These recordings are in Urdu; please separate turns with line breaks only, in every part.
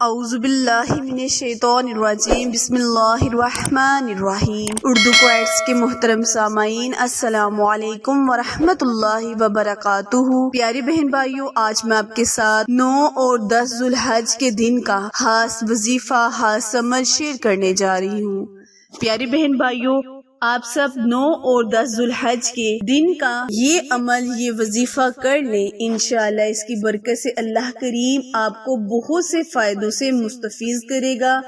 اعوذ باللہ من الشیطان الرجیم، بسم اللہ الرحمن الرحیم۔ اردو کوائٹس کے محترم سامعین، السلام علیکم ورحمۃ اللہ وبرکاتہ۔ پیاری بہن بھائیوں، آج میں آپ کے ساتھ 9 اور 10 ذو الحج کے دن کا خاص وظیفہ، خاص عمل شیئر کرنے جا رہی ہوں۔ پیاری بہن بھائیوں، آپ سب 9 اور 10 ذو الحج کے دن کا یہ عمل، یہ وظیفہ کر لیں، انشاءاللہ اس کی برکت سے اللہ کریم آپ کو بہت سے فائدوں سے مستفیض کرے گا،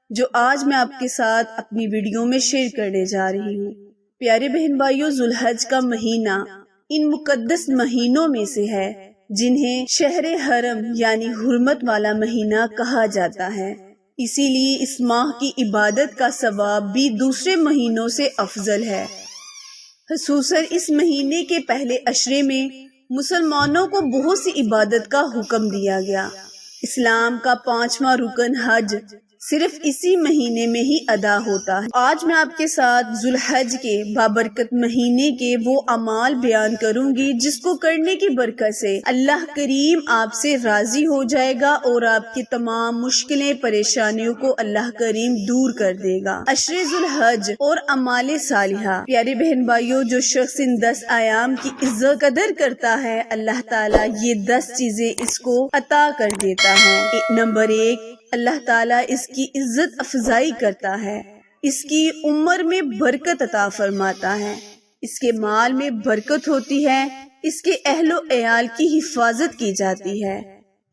جو آج میں آپ کے ساتھ اپنی ویڈیو میں شیئر کرنے جا رہی ہوں۔ پیارے بہن بھائیوں، ذو الحج کا مہینہ ان مقدس مہینوں میں سے ہے جنہیں شہر حرم یعنی حرمت والا مہینہ کہا جاتا ہے۔ اسی لیے اس ماہ کی عبادت کا ثواب بھی دوسرے مہینوں سے افضل ہے۔ خصوصاً اس مہینے کے پہلے عشرے میں مسلمانوں کو بہت سی عبادت کا حکم دیا گیا۔ اسلام کا 5واں رکن حج صرف اسی مہینے میں ہی ادا ہوتا ہے۔ آج میں آپ کے ساتھ ذو الحج کے بابرکت مہینے کے وہ اعمال بیان کروں گی جس کو کرنے کی برکت سے اللہ کریم آپ سے راضی ہو جائے گا اور آپ کی تمام مشکلیں، پریشانیوں کو اللہ کریم دور کر دے گا۔ عشر ذو الحج اور اعمال صالحہ۔ پیارے بہن بھائیوں، جو شخص ان 10 ایام کی عزت قدر کرتا ہے، اللہ تعالیٰ یہ 10 چیزیں اس کو عطا کر دیتا ہے۔ نمبر 1، اللہ تعالیٰ اس کی عزت افزائی کرتا ہے، اس کی عمر میں برکت عطا فرماتا ہے، اس کے مال میں برکت ہوتی ہے، اس کے اہل و عیال کی حفاظت کی جاتی ہے،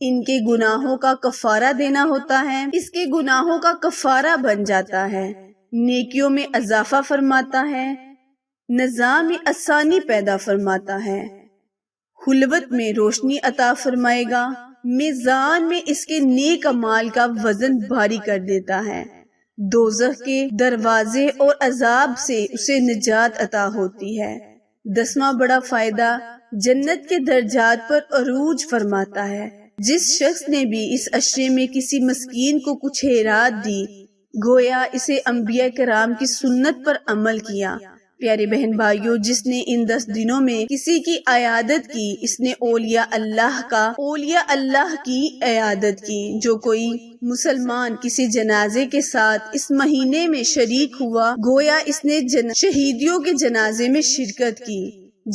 ان کے گناہوں کا کفارہ دینا ہوتا ہے، اس کے گناہوں کا کفارہ بن جاتا ہے، نیکیوں میں اضافہ فرماتا ہے، نظام میں آسانی پیدا فرماتا ہے، خلوت میں روشنی عطا فرمائے گا، میزان میں اس کے نیک اعمال کا وزن بھاری کر دیتا ہے، دوزخ کے دروازے اور عذاب سے اسے نجات عطا ہوتی ہے۔ 10واں بڑا فائدہ، جنت کے درجات پر عروج فرماتا ہے۔ جس شخص نے بھی اس عشرے میں کسی مسکین کو کچھ خیرات دی، گویا اسے انبیاء کرام کی سنت پر عمل کیا۔ پیارے بہن بھائیوں، جس نے ان 10 دنوں میں کسی کی عیادت کی، اس نے اولیاء اللہ کی عیادت کی۔ جو کوئی مسلمان کسی جنازے کے ساتھ اس مہینے میں شریک ہوا، گویا اس نے شہیدیوں کے جنازے میں شرکت کی۔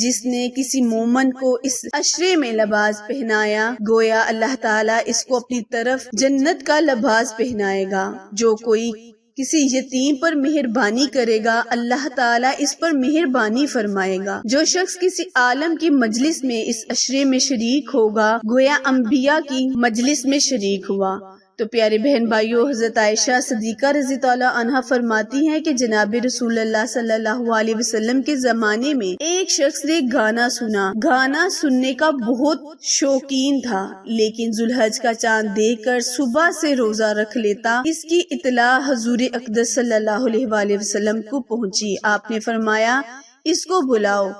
جس نے کسی مومن کو اس عشرے میں لباس پہنایا، گویا اللہ تعالیٰ اس کو اپنی طرف جنت کا لباس پہنائے گا۔ جو کوئی کسی یتیم پر مہربانی کرے گا، اللہ تعالیٰ اس پر مہربانی فرمائے گا۔ جو شخص کسی عالم کی مجلس میں اس عشرے میں شریک ہوگا، گویا انبیاء کی مجلس میں شریک ہوا۔ تو پیارے بہن بھائیوں، حضرت عائشہ صدیقہ رضی اللہ عنہا فرماتی ہیں کہ جناب رسول اللہ صلی اللہ علیہ وسلم کے زمانے میں ایک شخص نے گانا سنا۔ گانا سننے کا بہت شوقین تھا، لیکن ذو الحج کا چاند دیکھ کر صبح سے روزہ رکھ لیتا۔ اس کی اطلاع حضور اقدس صلی اللہ علیہ وسلم کو پہنچی۔ آپ نے فرمایا، اس کو بلاؤ۔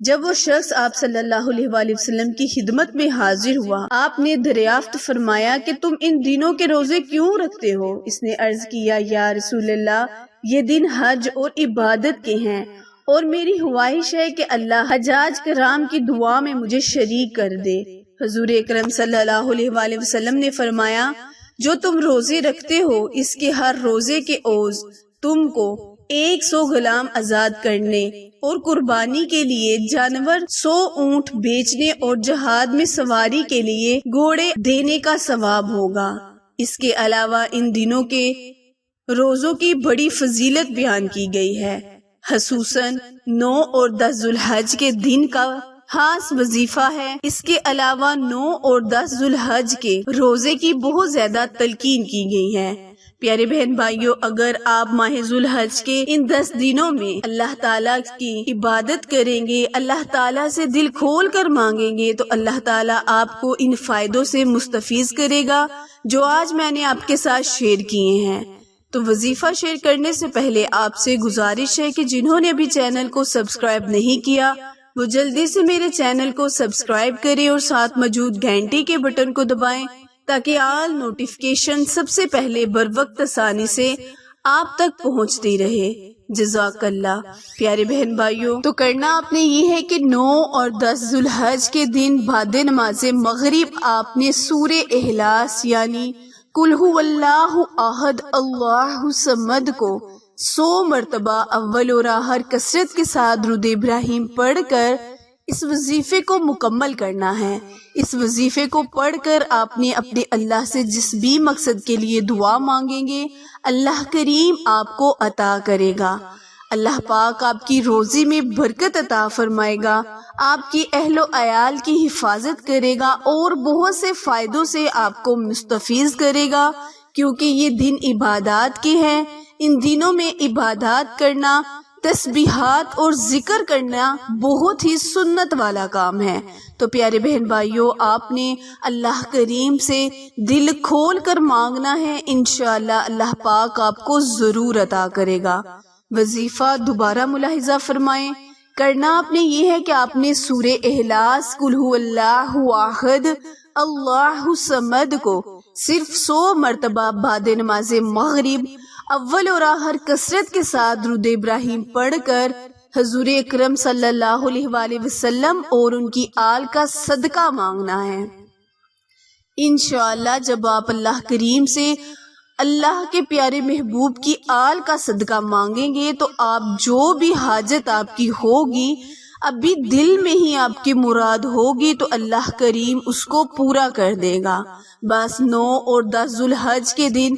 جب وہ شخص آپ صلی اللہ علیہ وسلم کی خدمت میں حاضر ہوا، آپ نے دریافت فرمایا کہ تم ان دنوں کے روزے کیوں رکھتے ہو؟ اس نے عرض کیا، یا رسول اللہ، یہ دن حج اور عبادت کے ہیں، اور میری خواہش ہے کہ اللہ حجاج کرام کی دعا میں مجھے شریک کر دے۔ حضور اکرم صلی اللہ علیہ وسلم نے فرمایا، جو تم روزے رکھتے ہو، اس کے ہر روزے کے عوض تم کو 100 غلام آزاد کرنے اور قربانی کے لیے جانور 100 اونٹ بیچنے اور جہاد میں سواری کے لیے گھوڑے دینے کا ثواب ہوگا۔ اس کے علاوہ ان دنوں کے روزوں کی بڑی فضیلت بیان کی گئی ہے۔ خصوصاً 9 اور 10 ذو الحج کے دن کا خاص وظیفہ ہے۔ اس کے علاوہ 9 اور 10 ذو الحج کے روزے کی بہت زیادہ تلقین کی گئی ہے۔ پیارے بہن بھائیوں، اگر آپ ماہ ذو الحج کے ان 10 دنوں میں اللہ تعالیٰ کی عبادت کریں گے، اللہ تعالیٰ سے دل کھول کر مانگیں گے، تو اللہ تعالیٰ آپ کو ان فائدوں سے مستفیض کرے گا جو آج میں نے آپ کے ساتھ شیئر کیے ہیں۔ تو وظیفہ شیئر کرنے سے پہلے آپ سے گزارش ہے کہ جنہوں نے ابھی چینل کو سبسکرائب نہیں کیا، وہ جلدی سے میرے چینل کو سبسکرائب کریں اور ساتھ موجود گھنٹی کے بٹن کو دبائیں تاکہ آل نوٹیفیکیشن سب سے پہلے بروقت آسانی سے آپ تک پہنچتی رہے۔ جزاک اللہ۔ پیارے بہن بھائیوں، تو کرنا آپ نے یہ ہے کہ 9 اور 10 ذو الحج کے دن بعد نماز مغرب آپ نے سورہ اخلاص یعنی قل هو اللہ احد اللہ صمد کو 100 مرتبہ اول اور آخر کثرت کے ساتھ درود ابراہیم پڑھ کر اس وظیفے کو مکمل کرنا ہے۔ اس وظیفے کو پڑھ کر آپ نے اپنے اللہ سے جس بھی مقصد کے لیے دعا مانگیں گے اللہ کریم آپ کو عطا کرے گا۔ اللہ پاک آپ کی روزی میں برکت عطا فرمائے گا، آپ کی اہل و عیال کی حفاظت کرے گا اور بہت سے فائدوں سے آپ کو مستفیض کرے گا، کیونکہ یہ دن عبادات کے ہیں۔ ان دنوں میں عبادات کرنا، تسبیحات اور ذکر کرنا بہت ہی سنت والا کام ہے۔ تو پیارے بہن بھائیوں، آپ نے اللہ کریم سے دل کھول کر مانگنا ہے، انشاءاللہ اللہ پاک آپ کو ضرور عطا کرے گا۔ وظیفہ دوبارہ ملاحظہ فرمائیں، کرنا آپ نے یہ ہے کہ آپ نے سورہ اخلاص قل هو اللہ احد اللہ صمد کو صرف 100 مرتبہ بعد نماز مغرب اول اور آخر کثرت کے ساتھ درود ابراہیم پڑھ کر حضور اکرم صلی اللہ علیہ وآلہ وسلم اور ان کی آل کا صدقہ مانگنا ہے۔ انشاءاللہ جب آپ اللہ کریم سے اللہ کے پیارے محبوب کی آل کا صدقہ مانگیں گے تو آپ جو بھی حاجت آپ کی ہوگی، ابھی دل میں ہی آپ کی مراد ہوگی، تو اللہ کریم اس کو پورا کر دے گا۔ بس 9 اور 10 ذوالحج کے دن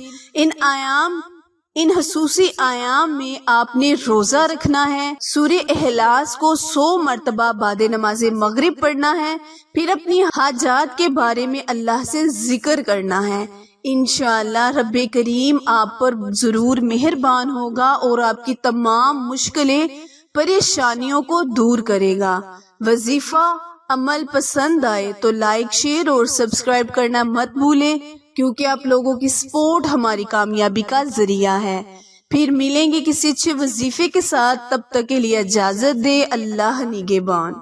ان خصوصی ایام میں آپ نے روزہ رکھنا ہے، سورہ اخلاص کو 100 مرتبہ بعد نماز مغرب پڑھنا ہے، پھر اپنی حاجات کے بارے میں اللہ سے ذکر کرنا ہے۔ انشاءاللہ رب کریم آپ پر ضرور مہربان ہوگا اور آپ کی تمام مشکلیں پریشانیوں کو دور کرے گا۔ وظیفہ عمل پسند آئے تو لائک، شیئر اور سبسکرائب کرنا مت بھولیں، کیونکہ آپ لوگوں کی سپورٹ ہماری کامیابی کا ذریعہ ہے۔ پھر ملیں گے کسی اچھے وظیفے کے ساتھ، تب تک کے لیے اجازت دے، اللہ نگہبان۔